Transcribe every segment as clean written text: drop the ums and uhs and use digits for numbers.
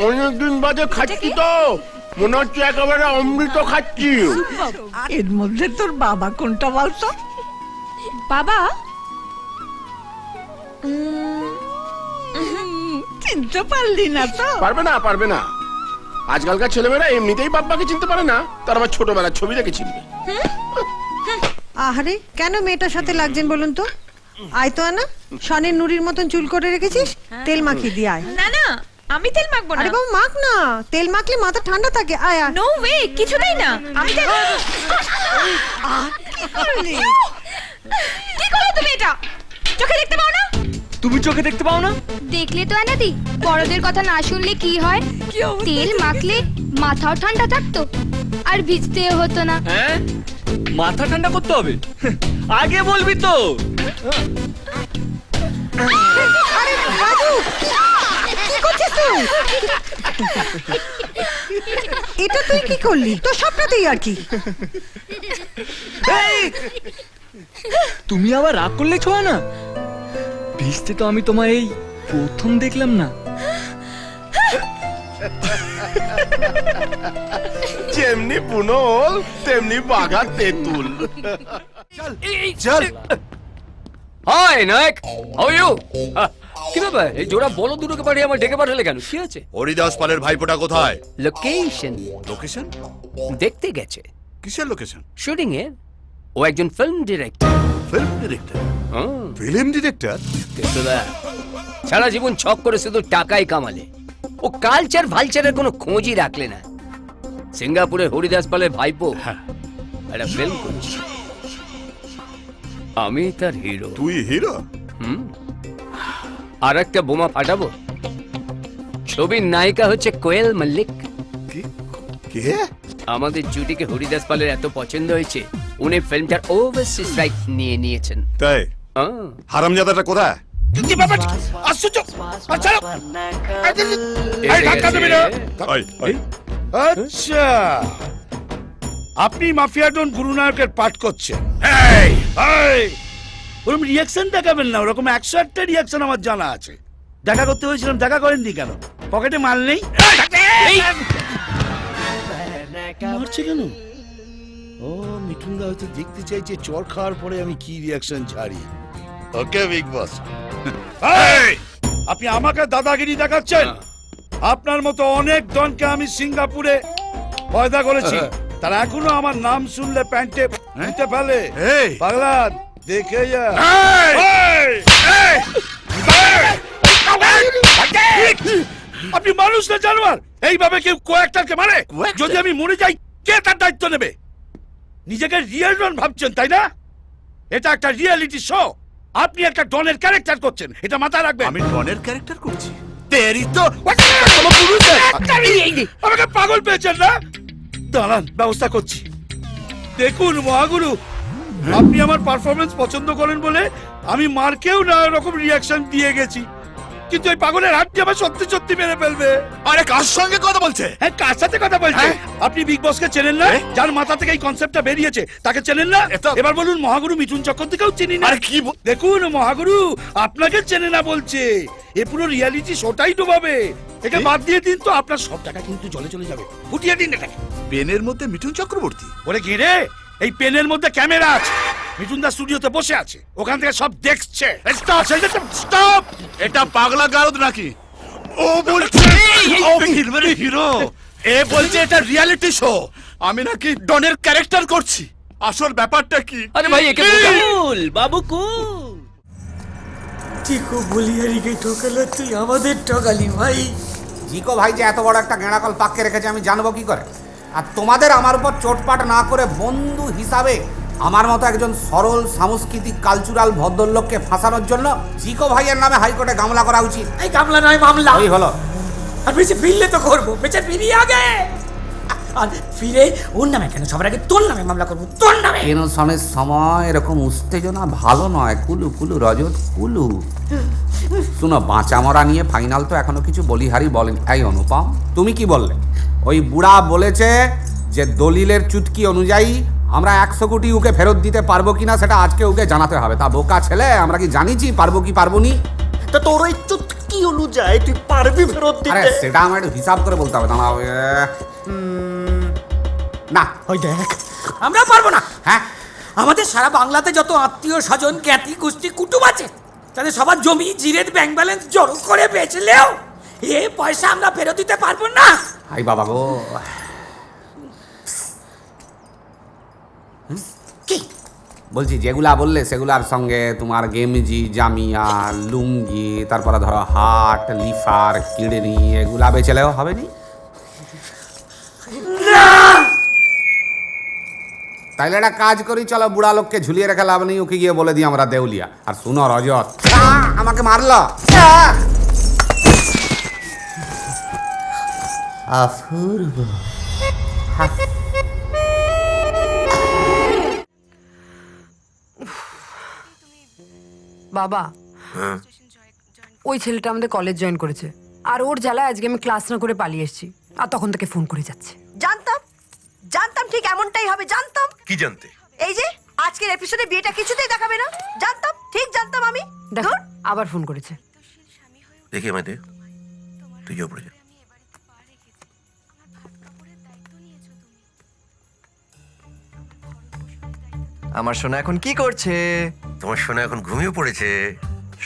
অনেকদিন বাদে খাচ্ছি তো, মনে হচ্ছে একেবারে অমৃত খাচ্ছি। এর মধ্যে তোর বাবা কোনটা বলতো? বাবা চিনতে পারলি না তো? পারবে না। আজকালকার ছেলেমেয়েরা এমনিতেই বাবাকে চিনতে পারে না, তার আবার ছোটবেলার ছবি দেখে চিনবে। আহারে, কেন মেয়েটার সাথে লাগছেন বলুন তো? আয় তো আনা, শনের নুরির মতন চুল করে রেখেছিস, তেল মাখিয়ে দিয়ে আয়। না না, আমি তেল মাখবো না। আরে বাবা মাখ না, তেল মাখলে মাথা ঠান্ডা থাকে। আয় আয়। নো ওয়ে, কিছুতেই না। আমি তেল কি করলে তুমি এটা? চোখে দেখতে পাও না? তুমি চোখে দেখতে পাও না? দেখলে তো আনাদি, বড়দের কথা না শুনলে কি হয়? তেল মাখলে মাথাও ঠান্ডা থাকতো আর ভিজতেও হতো না। হ্যাঁ, মাথা ঠান্ডা করতে হবে, আগে বলবি তো। আরে রাজু, কি করছিস তুই? এটা তুই কি করলি? তোর স্বপ্নতেই আর কি। এই, তুমি আবার রাগ করলে ছোঁয়া না? ভিজতে তো আমি তোমার এই প্রথম দেখলাম না। যেমনি পুনল তেমনি বাঘা তেঁতুল। চল। হাই নায়ক, হাউ ইউ? কি ব্যাপার, এই জোড়া বলো দুটোকে পাঠিয়ে আমার ডেকে পাঠালে কেন? কি আছে? হরিদাস পালের ভাইপোটা কোথায়? Location location? দেখতে গেছে। কিসের লোকেশন? শুটিং এ। ও একজন film director. Film director? Film director? সারা জীবন ছক করে শুধু টাকাই কামালে, ও কালচার ভালচারের কোনো খোঁজই রাখলে না। সিঙ্গাপুরে হরিদাস পালের ভাইপো একটা ফিল্ম করছে, আমি তার হিরো। তুই হিরো? আর একটা বোমা ফাটাবো। ছবির নায়িকা হচ্ছে কোয়েল মল্লিক। কে? আমাদের জুটিকে হরিদাস পালের এত পছন্দ হয়েছে, উনি ফিল্মটার ওভারসিজ রাইট নিয়ে নিয়েছেন। তাই? হারামজাদাটা কোথায়? কি ব্যাপার? আশ্চর্য! আচ্ছা, এই ধাক্কা দেবে না। আচ্ছা, আপনি মাফিয়া ডন গুরুনায়কের পাঠ করছেন। ওরকম রিয়াকশন দেখাবেন না, ওরকম 101টা রিয়াকশন আমার জানা আছে। দেখা করতে হয়েছিলাম, দেখা করেননি কেন? পকেটে মাল নেই? মারছে কেন? ও মিঠুনদা হয়তো দেখতে চাইছে চর খাওয়ার পরে আমি কি রিয়াকশন ছাড়ি। ওকে বিগ বস। আপনি আমাকে দাদাগিরি দেখাচ্ছেন? আপনার মতো অনেক ডনকে আমি সিঙ্গাপুরে পয়দা করেছি, তারা এখনো আমার নাম শুনলে প্যান্টে মুতে ফেলে। পাগলা, দেখে যা। আপনি মানুষ না জানোয়ার? এইভাবে কেউ কয়েকটাকে মারে? যদি আমি মরে যাই, কে তার দায়িত্ব নেবে? নিজেকে রিয়েল ডন ভাবছেন তাই না? এটা একটা রিয়েলিটি শো, আপনি একটা ডনের ক্যারেক্টার করছেন, এটা মাথায় রাখবেন। আমি ডনের ক্যারেক্টার করছি? তেরি তো আমাকে পাগল পেয়েছেন না? দাঁড়ান, ব্যবস্থা করছি। দেখুন মহাগুরু, আপনি আমার পারফরমেন্স পছন্দ করেন বলে আমি মার্কেও নানা রকম রিয়াকশন দিয়ে গেছি, কিন্তু এই পাগলের হাতটি আমার সত্যি সত্যি মেরে ফেলবে। আরে কার সঙ্গে কথা বলছে? হ্যাঁ, কার সাথে কথা বলছে? আপনি বিগ বসকে চেনেন না? যার মাথা থেকে এই কনসেপ্টটা বেরিয়েছে তাকে চেনেন না? এবার বলুন মহাগুরু মিঠুন চক্রবর্তীকেও চিনি না। আরে কি দেখুন মহাগুরু, আপনাকে চেনে না বলছে। এ পুরো রিয়ালিটি শোটাই ডোবাবে। একে বাদ দিয়ে দিন তো, আপনার সব টাকা কিন্তু জলে চলে যাবে। ফুটিয়ে দিন এটাকে। পেনের মধ্যে মিঠুন চক্রবর্তী? ওরে ঘিরে, এই পেনের মধ্যে ক্যামেরা আছে, মিঠুন দা স্টুডিওতে বসে আছে, ওখান থেকে সব দেখছে। স্টপ! এটা পাগলা গারদ নাকি? ও বলছে ও ফিল্মের হিরো, এ বলছে এটা রিয়েলিটি শো, আমি নাকি ডনের ক্যারেক্টার করছি। আসল ব্যাপারটা কি? আরে ভাই, একে কুল বাবু কুল। চিকু বলিয়ারিকে ঠকালো, তুই আমাদের ঠকালি ভাই। জিকো ভাই যে এত বড় একটা গেঁড়াকল পাককে রেখেছে আমি জানবো কি করে? আর তোমাদের আমার উপর চোটপাট না করে বন্ধু হিসাবে আমার মতো একজন সরল সাংস্কৃতিক কালচারাল ভদ্রলোককে ফাঁসানোর জন্য জিকো ভাইয়ের নামে হাইকোর্টে মামলা করা উচিত। এই মামলা নয়, মামলা। ওই হলো। আর বেঁচে ফিরলে তো করবো, বেঁচে ফিরি আগে। আর ফিরে ওর নামে কেন, সবার আগে তোর নামে মামলা করবো, তোর নামে। কেন স্বামীর সময় এরকম উত্তেজনা ভালো নয়। কুলু কুলু রজত কুলু। শুনো, বাঁচা মরা নিয়ে ফাইনাল তো এখনো কিছু বলিহারি বলেন। এই অনুপম, তুমি কি বললে? ওই বুড়া বলেছে যে দলিলের চুটকি অনুযায়ী আমরা 100 কোটি ওকে ফেরত দিতে পারবো কিনা সেটা আজকে ওকে জানাতে হবে। তা বোকা ছেলে, আমরা কি জানিছি পারবো কি পারবো নি? তো তোর ওই চুটকি কি অনুযায়ী তুই পারবি ফেরত আরে দিতে? সেটা আমার একটু হিসাব করে বলতে হবে দাঁড়াও না ওই দেখ, আমরা পারবো না। হ্যাঁ আমাদের সারা বাংলাতে যত আত্মীয় স্বজন জ্ঞাতি গোষ্ঠী কুটুম আছে, তাদের সবার জমি জিরের ব্যাংক ব্যালেন্স জড়ো করে বেচলেও এ পয়সা আমরা ফেরত দিতে পারবো না। আই বাবা গো, কি বলছি যেগুলা বললে সেগুলার সঙ্গে তোমার গেমজি, জামিয়া, লুঙ্গি, তারপরে ধরো হাট, লিফার, কিডনি এগুলা বেচলেও হবে নি? তাইলে একটা কাজ করি, চলো বুড়া লোককে ঝুলিয়ে রেখে লাভ নেই, ওকে গিয়ে বলে দিই আমরা দেউলিয়া। আর শুনো রজত, আমাকে মারলো। অপূর্ব। বাবা, ওই ছেলেটা আমাদের কলেজ জয়েন করেছে, আর ওর জ্বালায় আজকে আমি ক্লাস না করে পালিয়ে এসেছি, আর তখন থেকে ফোন করে যাচ্ছে। জানতাম জানতাম ঠিক এমনটাই হবে, জানতাম। কি জানতে? এই যে আজকের এপিসোডে বিয়েটা কিছুতেই দেখাবে না, জানতাম, ঠিক জানতাম আমি। দেখো আবার ফোন করেছে। দেখি আমায় দে, তুই যা পড়ে যা। আমার সোনা এখন কি করছে? তোমার সোনা এখন ঘুমিয়ে পড়েছে।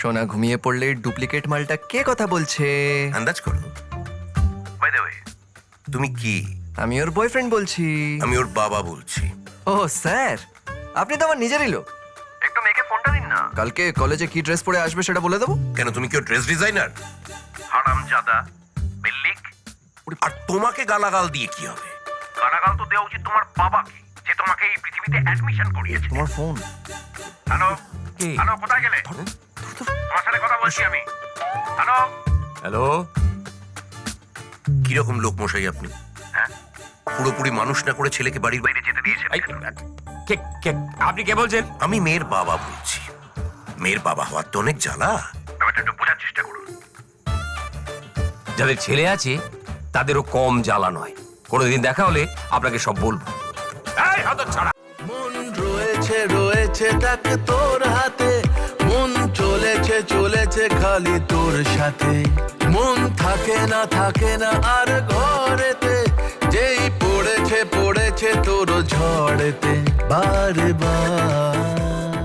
সোনা ঘুমিয়ে পড়লে ডুপ্লিকেট মালটা কে কথা বলছে? আন্দাজ করো। বাই দ্য ওয়ে, তুমি কি? আমি ওর বয়ফ্রেন্ড বলছি। আমি ওর বাবা বলছি। ও স্যার, আপনি তো আমার নিজেরই লোক। একটু মেয়েকে ফোনটা দিন না, কালকে কলেজে কি ড্রেস পরে আসবে সেটা বলে দেবো। কেন, তুমি কি ড্রেস ডিজাইনার? হারামজাদা, বিল্লিক। আর তোমাকে গালাগাল দিয়ে কি হবে? গালাগাল তো দেওয়া উচিত তোমার বাবাকে, যে তোমাকে এই পৃথিবীতে অ্যাডমিশন করিয়েছে। তোমার ফোন। হ্যালো, কে? হ্যালো, কোথায় গেলে? তোমার সাথে কথা বলছি আমি। Hello, hello. কিরকম লোক মশাই আপনি? হ্যাঁ, পুরোপুরি মানুষ না করে ছেলেকে বাড়ির বাইরে যেতে দিয়েছেন। আপনি কে বলছেন? আমি মেয়ের বাবা বলছি। মেয়ের বাবা হওয়ার তো অনেক জ্বালা, ব্যাপারটা একটু বোঝার চেষ্টা করুন। যাদের ছেলে আছে তাদেরও কম জ্বালা নয়। কোনোদিন দেখা হলে আপনাকে সব বলবো। এই হতচ্ছাড়া। মন রয়েছে রয়েছে তাক তোর হাতে, মন চলেছে চলেছে খালি তোর সাথে, মন থাকে না আর ঘরেতে, যেই পড়েছে পড়েছে তোর ঝড়েতে বারে বার।